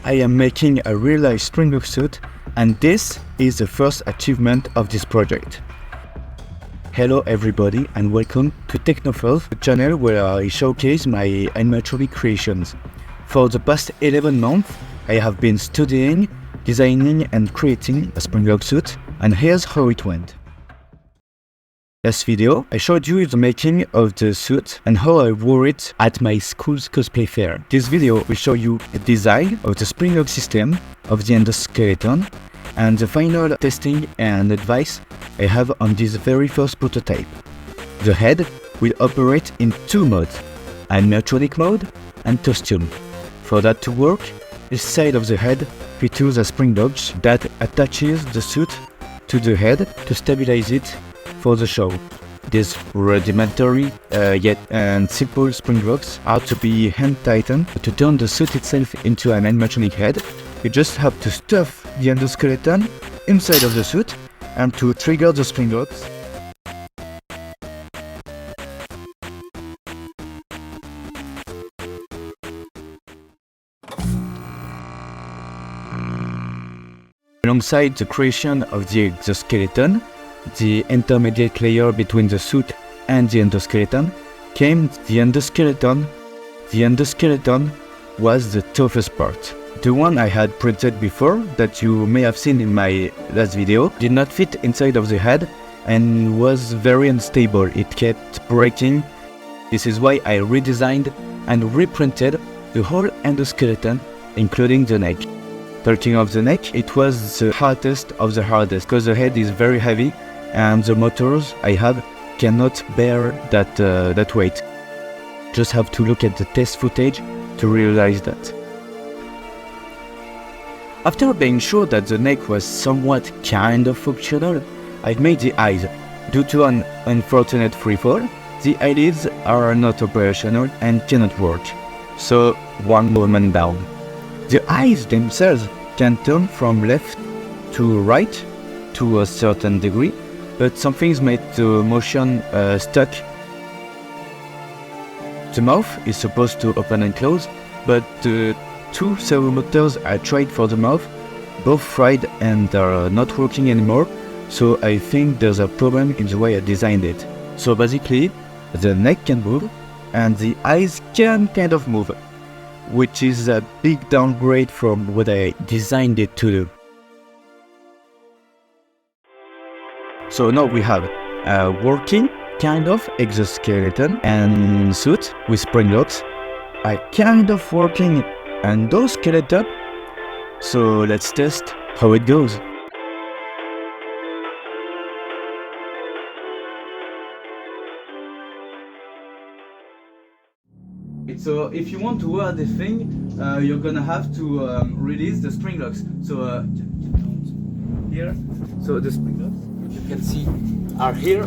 I am making a real-life Springlock suit, and this is the first achievement of this project. Hello everybody and welcome to Technofur, the channel where I showcase my animatronic creations. For the past 11 months, I have been studying, designing and creating a Springlock suit, and here's how it went. Last video, I showed you the making of the suit and how I wore it at my school's cosplay fair. This video will show you a design of the Springlock system, of the endoskeleton, and the final testing and advice I have on this very first prototype. The head will operate in two modes, animatronic mode and costume. For that to work, this side of the head features a Springlock that attaches the suit to the head to stabilize it for the show. These rudimentary yet simple Springlocks are to be hand tightened. To turn the suit itself into an animatronic head, you just have to stuff the endoskeleton inside of the suit and to trigger the Springlocks. Alongside the creation of the exoskeleton, the intermediate layer between the suit and the endoskeleton, came the endoskeleton. The endoskeleton was the toughest part. The one I had printed before, that you may have seen in my last video, did not fit inside of the head and was very unstable. It kept breaking. This is why I redesigned and reprinted the whole endoskeleton, including the neck. Talking of the neck, it was the hardest of the hardest because the head is very heavy and the motors I have cannot bear that weight. Just have to look at the test footage to realize that. After being sure that the neck was somewhat kind of functional, I've made the eyes. Due to an unfortunate freefall, the eyelids are not operational and cannot work. So one movement down. The eyes themselves can turn from left to right to a certain degree, but some things made the motion stuck. The mouth is supposed to open and close, but the two servo motors I tried for the mouth both fried and are not working anymore, so I think there's a problem in the way I designed it. So basically, the neck can move and the eyes can kind of move, which is a big downgrade from what I designed it to do. So now we have a working kind of exoskeleton and suit with Springlocks, a kind of working endoskeleton. So let's test how it goes. So if you want to wear the thing, you're gonna have to release the Springlocks. So here, so the Springlocks you can see are here,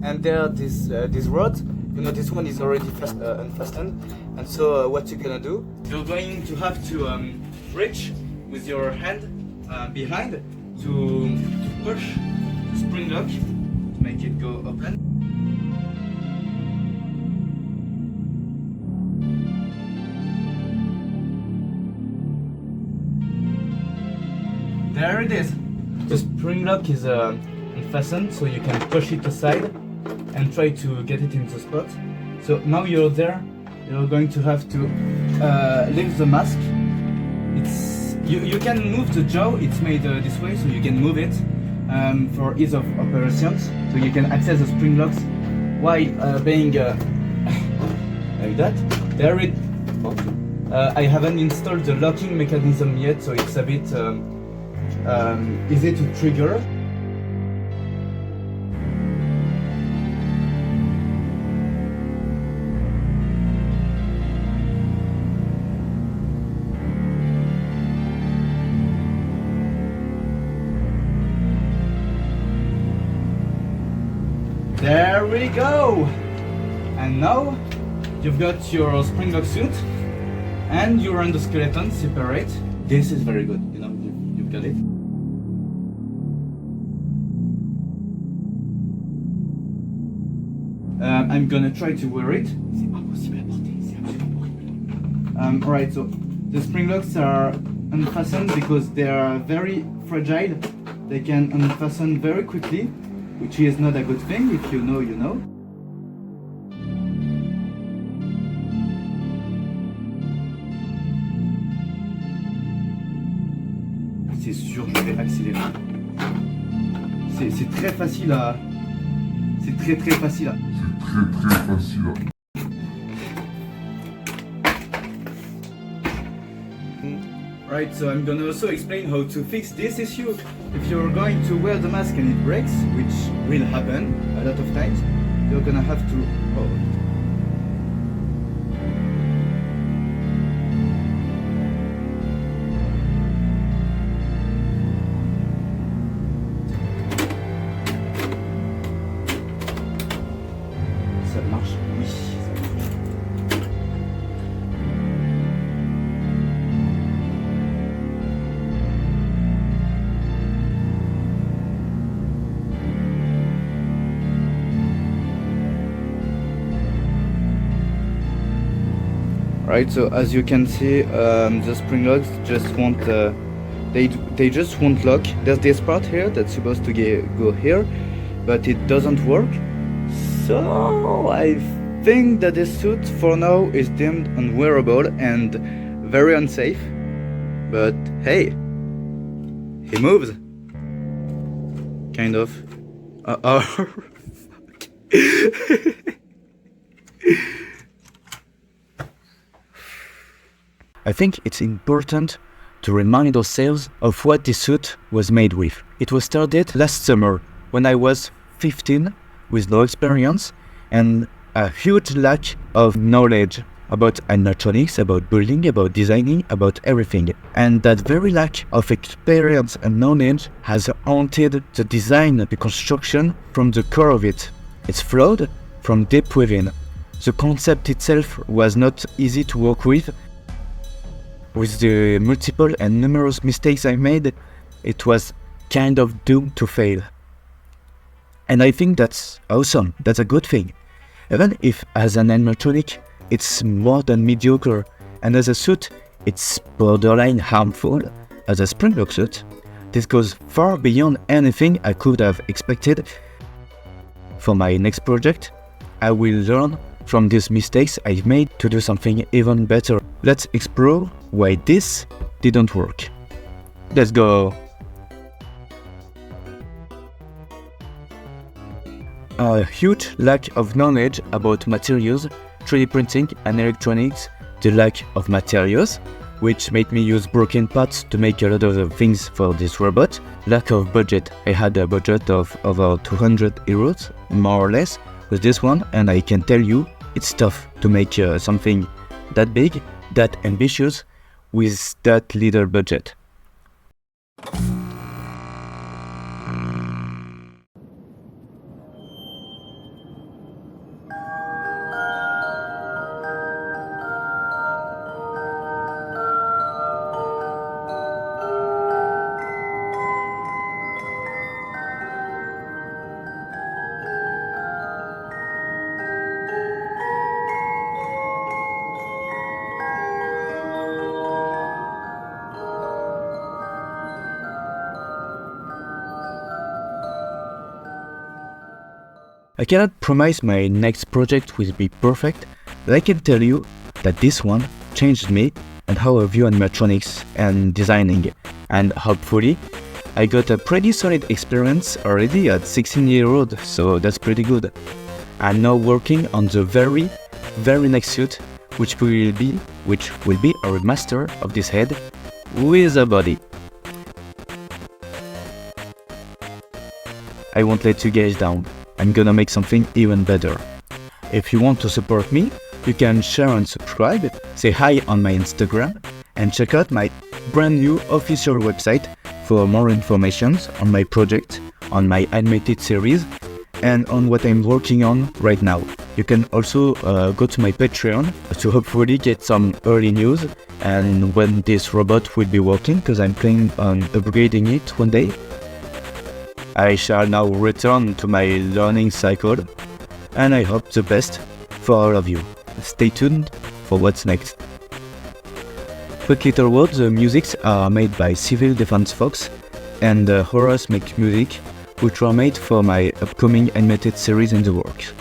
and there are this rod. You know, this one is already unfastened, and so what you're gonna do, you're going to have to reach with your hand behind to push the Springlock to make it go open. There it is. The Springlock is unfastened, so you can push it aside and try to get it into the spot. So now you're there, you're going to have to lift the mask. You can move the jaw, it's made this way, so you can move it for ease of operations. So you can access the Springlocks while being like that. There it. I haven't installed the locking mechanism yet, so it's a bit easy to trigger. There we go! And now you've got your Springlock suit and your endoskeleton separate. This is very good, you know, you've got it. I'm gonna try to wear it. Alright, so the spring locks are unfastened because they are very fragile. They can unfasten very quickly, which is not a good thing. If you know, you know. C'est sûr, je vais accélérer. C'est très facile à... C'est très facile à... C'est très facile à... Right, so I'm gonna also explain how to fix this issue. If you're going to wear the mask and it breaks, which will happen a lot of times, you're gonna have to... Oh. Ça marche? Oui, ça marche. Right, so as you can see, the spring locks just won't they just won't lock. There's this part here that's supposed to go here, but it doesn't work. So I think that this suit for now is deemed unwearable and very unsafe. But hey, he moves. Kind of. I think it's important to remind ourselves of what this suit was made with. It was started last summer when I was 15 with no experience and a huge lack of knowledge about animatronics, about building, about designing, about everything. And that very lack of experience and knowledge has haunted the design, the construction from the core of it. It's flawed from deep within. The concept itself was not easy to work with. With the multiple and numerous mistakes I made, it was kind of doomed to fail. And I think that's awesome, that's a good thing. Even if as an animatronic, it's more than mediocre, and as a suit, it's borderline harmful. As a Springlock suit, this goes far beyond anything I could have expected. For my next project, I will learn from these mistakes I've made to do something even better. Let's explore why this didn't work. Let's go! A huge lack of knowledge about materials, 3D printing and electronics, the lack of materials, which made me use broken parts to make a lot of the things for this robot. Lack of budget. I had a budget of over 200 euros, more or less, with this one, and I can tell you, it's tough to make something that big, that ambitious, with that little budget. I cannot promise my next project will be perfect, but I can tell you that this one changed me and how I view animatronics and designing, and hopefully I got a pretty solid experience already at 16 years old, so that's pretty good. I'm now working on the very next suit, which will be a remaster of this head with a body. I won't let you guys down. I'm gonna make something even better. If you want to support me, you can share and subscribe, say hi on my Instagram, and check out my brand new official website for more information on my project, on my animated series, and on what I'm working on right now. You can also go to my Patreon to hopefully get some early news and when this robot will be working, because I'm planning on upgrading it one day. I shall now return to my learning cycle, and I hope the best for all of you. Stay tuned for what's next. But little words, the musics are made by Civil Defense Fox and HoraceMakesMusic, which were made for my upcoming animated series in the works.